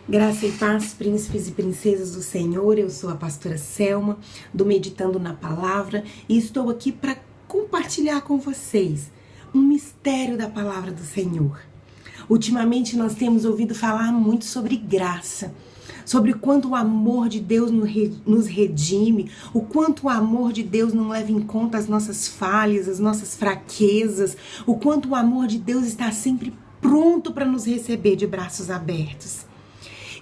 Graça e paz, príncipes e princesas do Senhor. Eu sou a pastora Selma, do Meditando na Palavra, e estou aqui para compartilhar com vocês um mistério da Palavra do Senhor. Ultimamente nós temos ouvido falar muito sobre graça, sobre o quanto o amor de Deus nos redime, o quanto o amor de Deus não leva em conta as nossas falhas, as nossas fraquezas, o quanto o amor de Deus está sempre pronto para nos receber de braços abertos.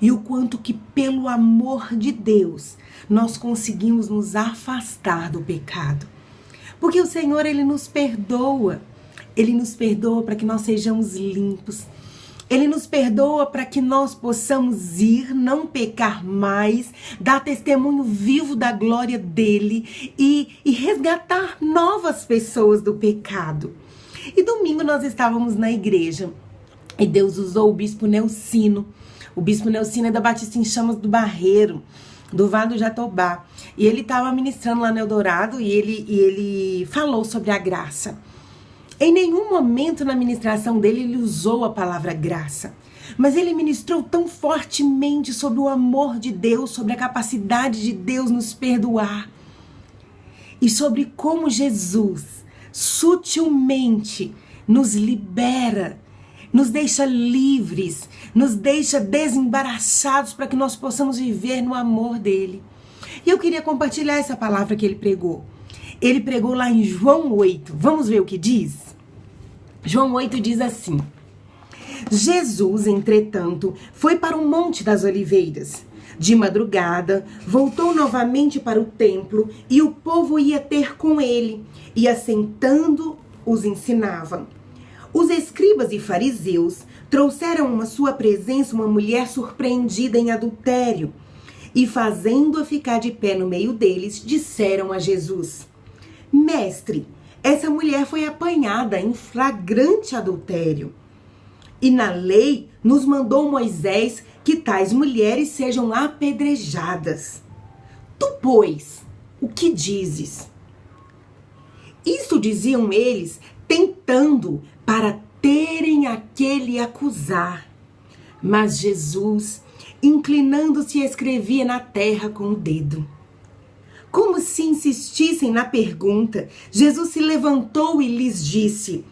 E o quanto que pelo amor de Deus nós conseguimos nos afastar do pecado. Porque o Senhor, Ele nos perdoa. Ele nos perdoa para que nós sejamos limpos. Ele nos perdoa para que nós possamos ir, não pecar mais, dar testemunho vivo da glória dEle e resgatar novas pessoas do pecado. E domingo nós estávamos na igreja e Deus usou o Bispo Neucino. O Bispo Neucino é da Batista em Chamas do Barreiro, do Vale do Jatobá. E ele estava ministrando lá no Eldorado e ele falou sobre a graça. Em nenhum momento na ministração dele ele usou a palavra graça. Mas ele ministrou tão fortemente sobre o amor de Deus, sobre a capacidade de Deus nos perdoar. E sobre como Jesus sutilmente nos libera, nos deixa livres, nos deixa desembaraçados para que nós possamos viver no amor dele. E eu queria compartilhar essa palavra que ele pregou. Ele pregou lá em João 8. Vamos ver o que diz? João 8 diz assim: Jesus, entretanto, foi para o Monte das Oliveiras. De madrugada, voltou novamente para o templo e o povo ia ter com ele, e assentando os ensinava. Os escribas e fariseus trouxeram à sua presença uma mulher surpreendida em adultério e, fazendo-a ficar de pé no meio deles, disseram a Jesus: Mestre, essa mulher foi apanhada em flagrante adultério. E na lei nos mandou Moisés que tais mulheres sejam apedrejadas. Tu, pois, o que dizes? Isso diziam eles, tentando para terem a que lhe acusar. Mas Jesus, inclinando-se, escrevia na terra com o dedo. Como se insistissem na pergunta, Jesus se levantou e lhes disse: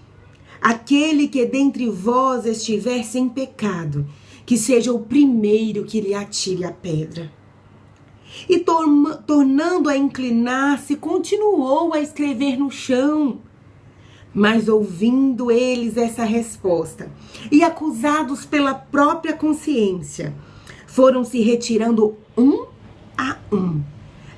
Aquele que dentre vós estiver sem pecado, que seja o primeiro que lhe atire a pedra. E tornando a inclinar-se, continuou a escrever no chão. Mas ouvindo eles essa resposta, e acusados pela própria consciência, foram se retirando um,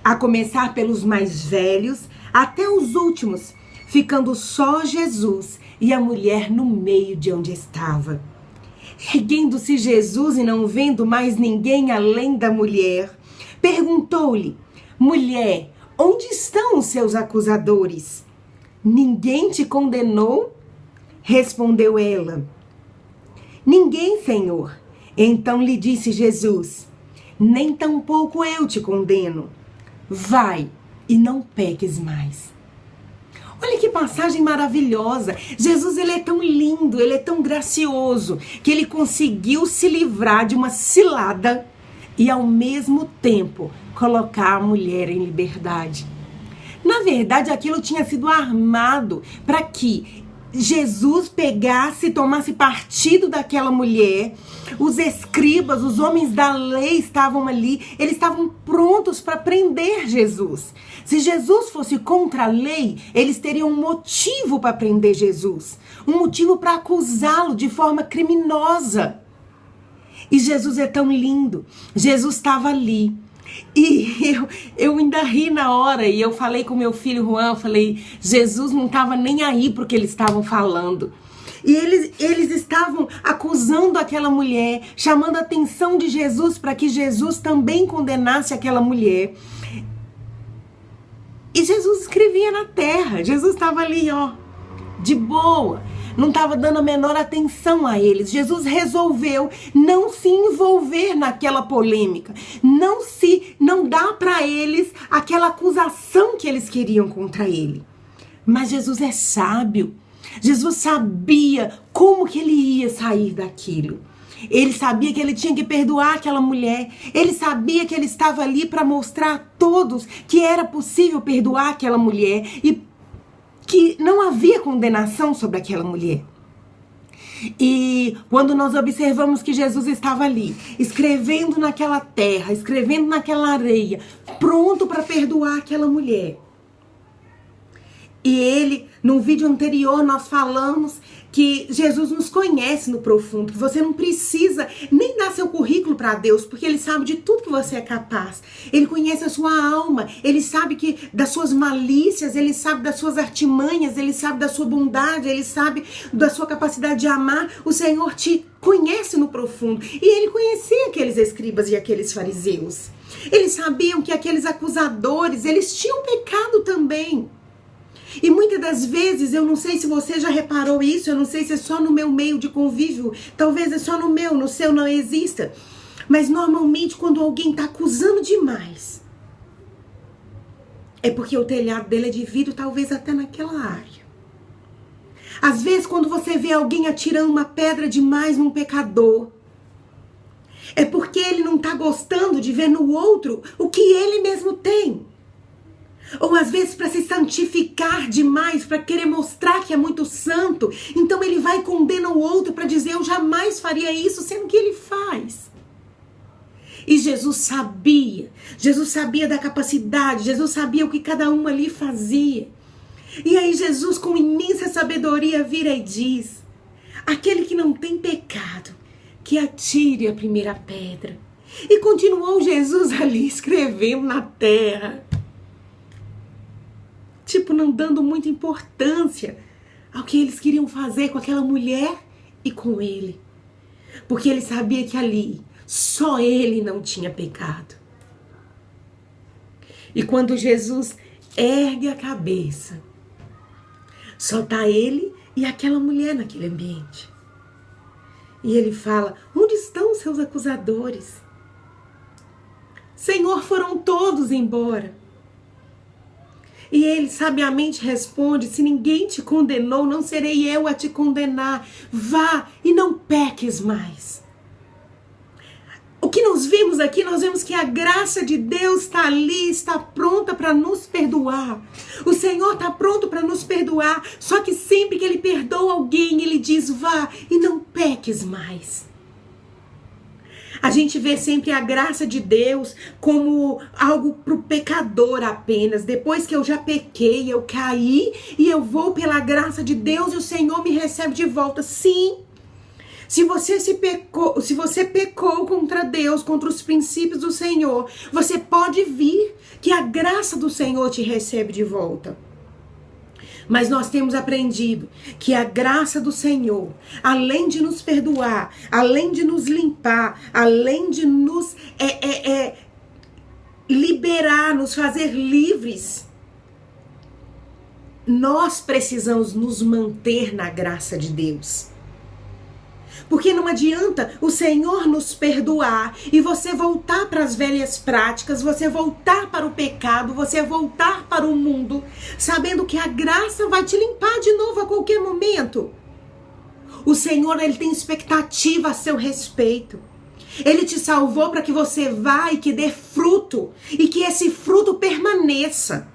a começar pelos mais velhos até os últimos, ficando só Jesus e a mulher no meio de onde estava. Erguendo-se Jesus e não vendo mais ninguém além da mulher, perguntou-lhe: Mulher, onde estão os seus acusadores? Ninguém te condenou? Respondeu ela: Ninguém, Senhor. Então lhe disse Jesus: Nem tampouco eu te condeno. Vai e não peques mais. Olha que passagem maravilhosa. Jesus, ele é tão lindo, ele é tão gracioso, que ele conseguiu se livrar de uma cilada e ao mesmo tempo colocar a mulher em liberdade. Na verdade, aquilo tinha sido armado para que Jesus pegasse e tomasse partido daquela mulher. Os escribas, os homens da lei estavam ali, eles estavam prontos para prender Jesus. Se Jesus fosse contra a lei, eles teriam um motivo para prender Jesus, um motivo para acusá-lo de forma criminosa. E Jesus é tão lindo, Jesus estava ali. E eu ainda ri na hora, e eu falei com meu filho Juan, eu falei, Jesus não estava nem aí pro que eles estavam falando. E eles estavam acusando aquela mulher, chamando a atenção de Jesus para que Jesus também condenasse aquela mulher. E Jesus escrevia na terra, Jesus estava ali, ó, de boa. Não estava dando a menor atenção a eles. Jesus resolveu não se envolver naquela polêmica. Não dá para eles aquela acusação que eles queriam contra ele. Mas Jesus é sábio. Jesus sabia como que ele ia sair daquilo. Ele sabia que ele tinha que perdoar aquela mulher. Ele sabia que ele estava ali para mostrar a todos que era possível perdoar aquela mulher e que não havia condenação sobre aquela mulher. E quando nós observamos que Jesus estava ali, escrevendo naquela terra, escrevendo naquela areia, pronto para perdoar aquela mulher. E ele, num vídeo anterior, nós falamos que Jesus nos conhece no profundo, que você não precisa nem dar seu currículo para Deus, porque Ele sabe de tudo que você é capaz. Ele conhece a sua alma, Ele sabe que das suas malícias, Ele sabe das suas artimanhas, Ele sabe da sua bondade, Ele sabe da sua capacidade de amar. O Senhor te conhece no profundo. E Ele conhecia aqueles escribas e aqueles fariseus. Eles sabiam que aqueles acusadores, eles tinham pecado também. E muitas das vezes, eu não sei se você já reparou isso, eu não sei se é só no meu meio de convívio, talvez é só no meu, no seu não exista. Mas normalmente quando alguém está acusando demais, é porque o telhado dele é de vidro, talvez até naquela área. Às vezes quando você vê alguém atirando uma pedra demais num pecador, é porque ele não está gostando de ver no outro o que ele mesmo tem. Ou às vezes para se santificar demais, para querer mostrar que é muito santo, então ele vai e condena o outro para dizer eu jamais faria isso, sendo que ele faz. E Jesus sabia da capacidade, Jesus sabia o que cada um ali fazia. E aí Jesus com imensa sabedoria vira e diz, aquele que não tem pecado, que atire a primeira pedra. E continuou Jesus ali escrevendo na terra. Tipo, não dando muita importância ao que eles queriam fazer com aquela mulher e com ele. Porque ele sabia que ali, só ele não tinha pecado. E quando Jesus ergue a cabeça, só tá ele e aquela mulher naquele ambiente. E ele fala, onde estão os seus acusadores? Senhor, foram todos embora. E ele sabiamente responde, se ninguém te condenou, não serei eu a te condenar. Vá e não peques mais. O que nós vimos aqui, nós vemos que a graça de Deus está ali, está pronta para nos perdoar. O Senhor está pronto para nos perdoar, só que sempre que Ele perdoa alguém, Ele diz, vá e não peques mais. A gente vê sempre a graça de Deus como algo para o pecador apenas. Depois que eu já pequei, eu caí e eu vou pela graça de Deus e o Senhor me recebe de volta. Sim, se você pecou contra Deus, contra os princípios do Senhor, você pode vir que a graça do Senhor te recebe de volta. Mas nós temos aprendido que a graça do Senhor, além de nos perdoar, além de nos limpar, além de nos liberar, nos fazer livres, nós precisamos nos manter na graça de Deus. Porque não adianta o Senhor nos perdoar e você voltar para as velhas práticas, você voltar para o pecado, você voltar para o mundo, sabendo que a graça vai te limpar de novo a qualquer momento. O Senhor, Ele tem expectativa a seu respeito. Ele te salvou para que você vá e que dê fruto e que esse fruto permaneça.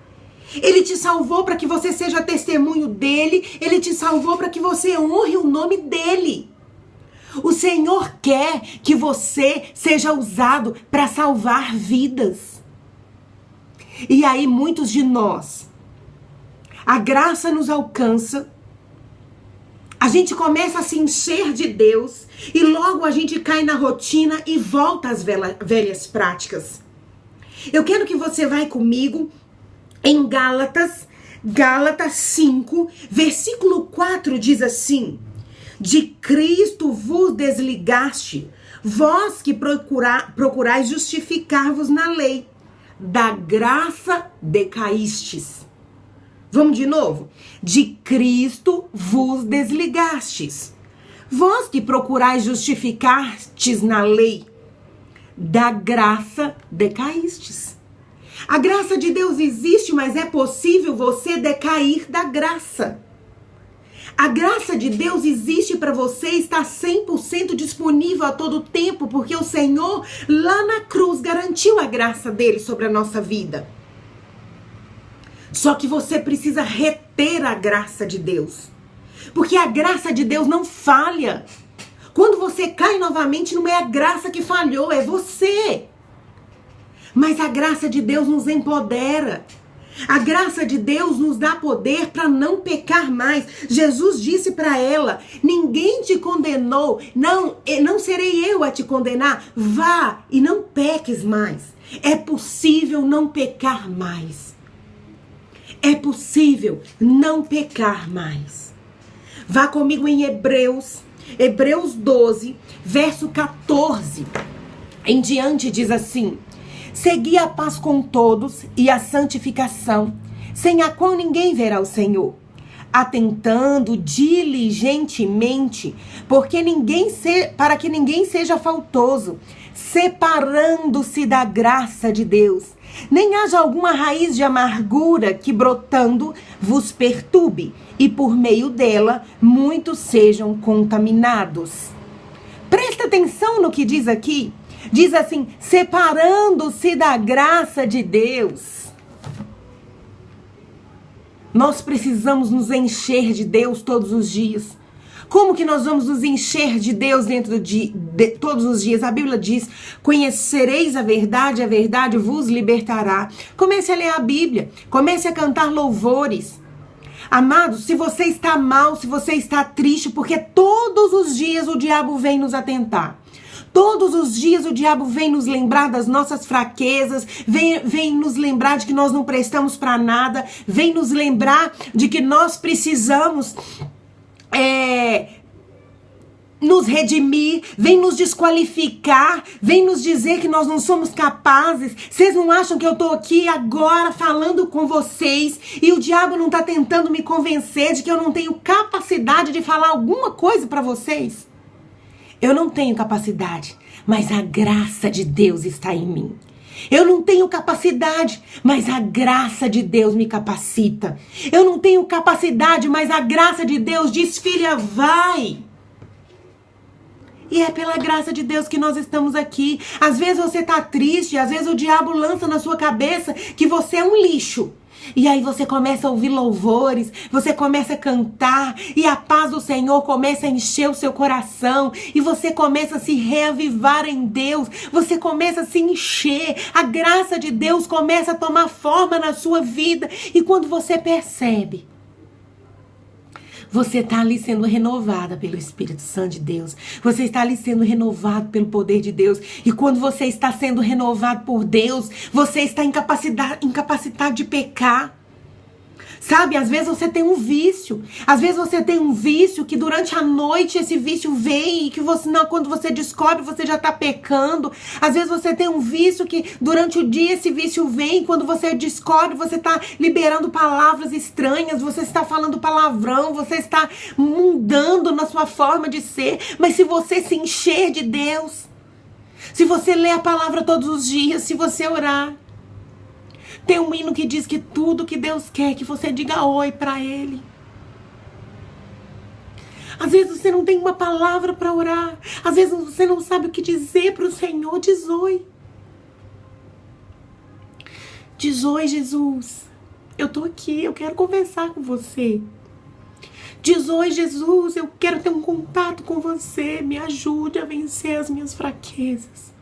Ele te salvou para que você seja testemunho dele, Ele te salvou para que você honre o nome dele. O Senhor quer que você seja usado para salvar vidas. E aí muitos de nós, a graça nos alcança, a gente começa a se encher de Deus e logo a gente cai na rotina e volta às velhas práticas. Eu quero que você vá comigo em Gálatas 5, versículo 4 diz assim: de Cristo vos desligaste, vós que procurais justificar-vos na lei, da graça decaístes. Vamos de novo? De Cristo vos desligastes, vós que procurais justificar-te na lei, da graça decaístes. A graça de Deus existe, mas é possível você decair da graça. A graça de Deus existe para você, está 100% disponível a todo tempo, porque o Senhor lá na cruz garantiu a graça dele sobre a nossa vida. Só que você precisa reter a graça de Deus, porque a graça de Deus não falha. Quando você cai novamente, não é a graça que falhou, é você. Mas a graça de Deus nos empodera. A graça de Deus nos dá poder para não pecar mais. Jesus disse para ela: ninguém te condenou, não serei eu a te condenar. Vá e não peques mais. É possível não pecar mais. É possível não pecar mais. Vá comigo em Hebreus 12, verso 14 em diante, diz assim: segui a paz com todos e a santificação, sem a qual ninguém verá o Senhor, atentando diligentemente, para que ninguém seja faltoso, separando-se da graça de Deus, nem haja alguma raiz de amargura que brotando vos perturbe, e por meio dela muitos sejam contaminados. Presta atenção no que diz aqui. Diz assim: separando-se da graça de Deus. Nós precisamos nos encher de Deus todos os dias. Como que nós vamos nos encher de Deus dentro de todos os dias? A Bíblia diz: conhecereis a verdade vos libertará. Comece a ler a Bíblia, comece a cantar louvores. Amados, se você está mal, se você está triste, porque todos os dias o diabo vem nos atentar. Todos os dias o diabo vem nos lembrar das nossas fraquezas, vem nos lembrar de que nós não prestamos para nada, vem nos lembrar de que nós precisamos nos redimir, vem nos desqualificar, vem nos dizer que nós não somos capazes. Vocês não acham que eu tô aqui agora falando com vocês e o diabo não tá tentando me convencer de que eu não tenho capacidade de falar alguma coisa para vocês? Eu não tenho capacidade, mas a graça de Deus está em mim. Eu não tenho capacidade, mas a graça de Deus me capacita. Eu não tenho capacidade, mas a graça de Deus diz: filha, vai. E é pela graça de Deus que nós estamos aqui. Às vezes você tá triste, às vezes o diabo lança na sua cabeça que você é um lixo. E aí você começa a ouvir louvores, você começa a cantar e a paz do Senhor começa a encher o seu coração e você começa a se reavivar em Deus, você começa a se encher, a graça de Deus começa a tomar forma na sua vida e quando você percebe, você está ali sendo renovada pelo Espírito Santo de Deus. Você está ali sendo renovado pelo poder de Deus. E quando você está sendo renovado por Deus, você está incapacitado de pecar. Sabe, às vezes você tem um vício. Às vezes você tem um vício que durante a noite esse vício vem e que quando você descobre, você já está pecando. Às vezes você tem um vício que durante o dia esse vício vem e quando você descobre, você está liberando palavras estranhas, você está falando palavrão, você está mudando na sua forma de ser. Mas se você se encher de Deus, se você ler a palavra todos os dias, se você orar, tem um hino que diz que tudo que Deus quer é que você diga oi para Ele. Às vezes você não tem uma palavra para orar. Às vezes você não sabe o que dizer para o Senhor. Diz oi. Diz oi, Jesus. Eu tô aqui, eu quero conversar com você. Diz oi, Jesus, eu quero ter um contato com você. Me ajude a vencer as minhas fraquezas.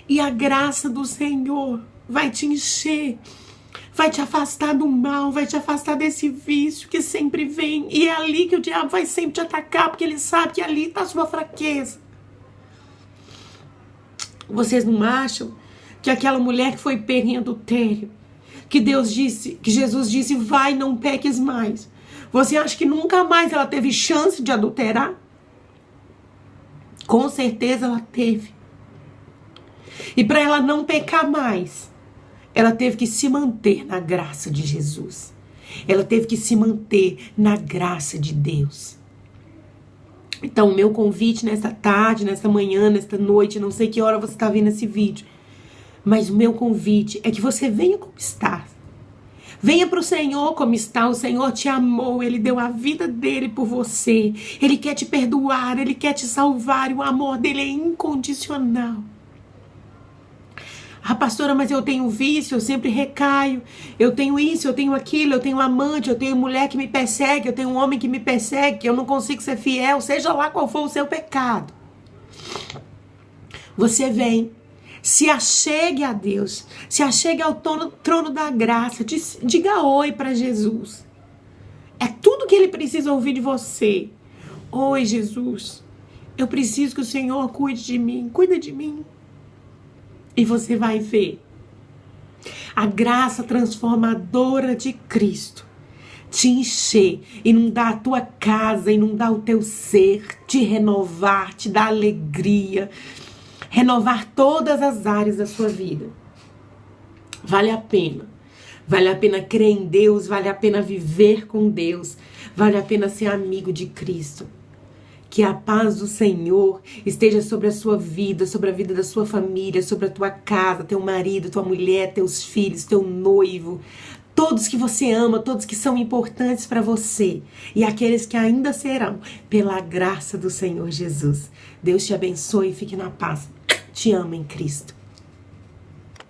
E a graça do Senhor vai te encher, vai te afastar do mal, vai te afastar desse vício que sempre vem. E é ali que o diabo vai sempre te atacar, porque ele sabe que ali está a sua fraqueza. Vocês não acham que aquela mulher que foi pega em adultério, que Jesus disse, vai, não peques mais. Você acha que nunca mais ela teve chance de adulterar? Com certeza ela teve. E para ela não pecar mais, ela teve que se manter na graça de Jesus. Ela teve que se manter na graça de Deus. Então, o meu convite nessa tarde, nessa manhã, nesta noite, não sei que hora você está vendo esse vídeo, mas o meu convite é que você venha como está. Venha para o Senhor como está. O Senhor te amou, Ele deu a vida dele por você. Ele quer te perdoar, Ele quer te salvar e o amor dele é incondicional. Ah, pastora, mas eu tenho vício, eu sempre recaio. Eu tenho isso, eu tenho aquilo, eu tenho amante, eu tenho mulher que me persegue, eu tenho um homem que me persegue, eu não consigo ser fiel, seja lá qual for o seu pecado. Você vem, se achegue a Deus, se achegue ao trono da graça, diga oi para Jesus. É tudo que Ele precisa ouvir de você. Oi, Jesus, eu preciso que o Senhor cuide de mim, cuida de mim. E você vai ver a graça transformadora de Cristo te encher, inundar a tua casa, inundar o teu ser, te renovar, te dar alegria, renovar todas as áreas da sua vida. Vale a pena. Vale a pena crer em Deus, vale a pena viver com Deus, vale a pena ser amigo de Cristo. Que a paz do Senhor esteja sobre a sua vida, sobre a vida da sua família, sobre a tua casa, teu marido, tua mulher, teus filhos, teu noivo, todos que você ama, todos que são importantes para você e aqueles que ainda serão, pela graça do Senhor Jesus. Deus te abençoe e fique na paz. Te amo em Cristo.